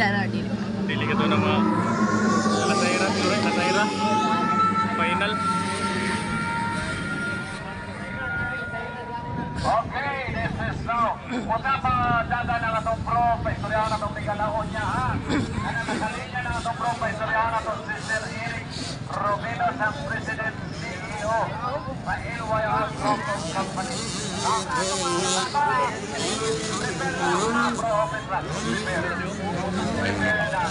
Dili ka to ng mga lasayra, final. Okay, this is now. Una pa dada ng atong pro, paistoryahan atong tigalaon niya, ha? Ano nakalinya ng atong pro, paistoryahan atong Sister Eric Robino sa President CEO sa LYR Group of Company. Ang atong mga prepare na mga pro office na. Prepare na.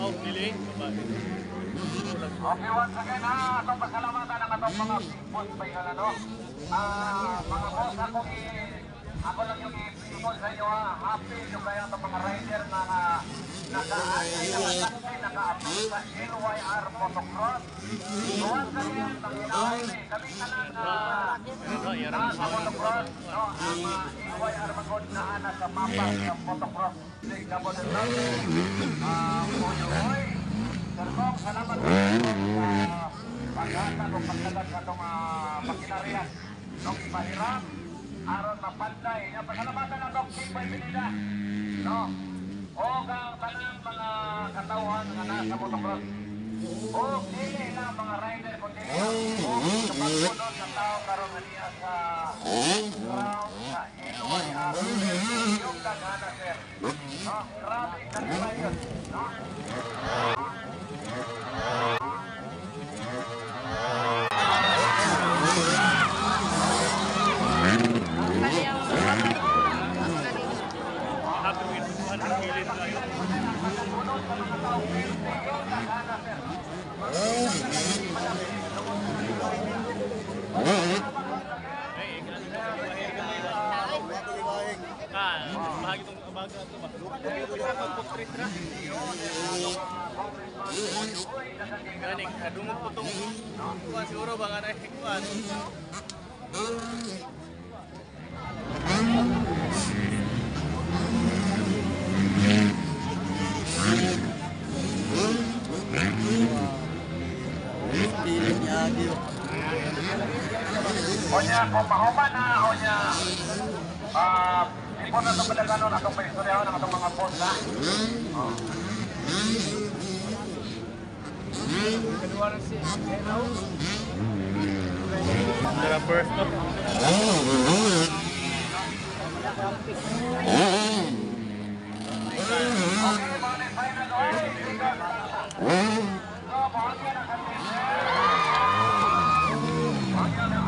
Oh, pili. Okay, once again, ha, atong pasalamatan ang atong mga boss pa yun, ano? Mga boss, ako lang yung i-promote sa inyo, ha? Happy yung kayo itong mga rider na naka-apply sa LYR Motocross. So once again, kami ka lang sa motocross, no? Ang LYR magod na sa mapa sa motocross. Gabo ng Oy, Sir Kong, salamat po sa pagkata o pagkagat sa itong makinarya ng ipahiram aron mapanday. Pasalamatan ang Dok King Bay Pinida, no? O ang tanang mga katauhan nga nasa motocross. O dili na mga rider kundi o kapagpunod sa tao karon nga niya sa ground sa LYR. Yung daghana, sir. No? Grabe kanila yun, no? Bahagi itong baga ito ba? Ganing, kadungog po itong kuwan siguro ba nga na kuwan? O niya, kung mahuman na, o niya, ipon na itong padagano na itong paistoryahan ng itong mga boss, ha? Tara first up. Okay, mga final oil, so, bahagya na kami. Bahagya na,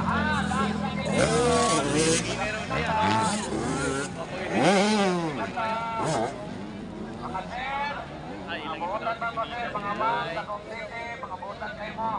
mga sir, mga butan ba, sir, mga ma'am, sa kong titi, mga butan kayo mo.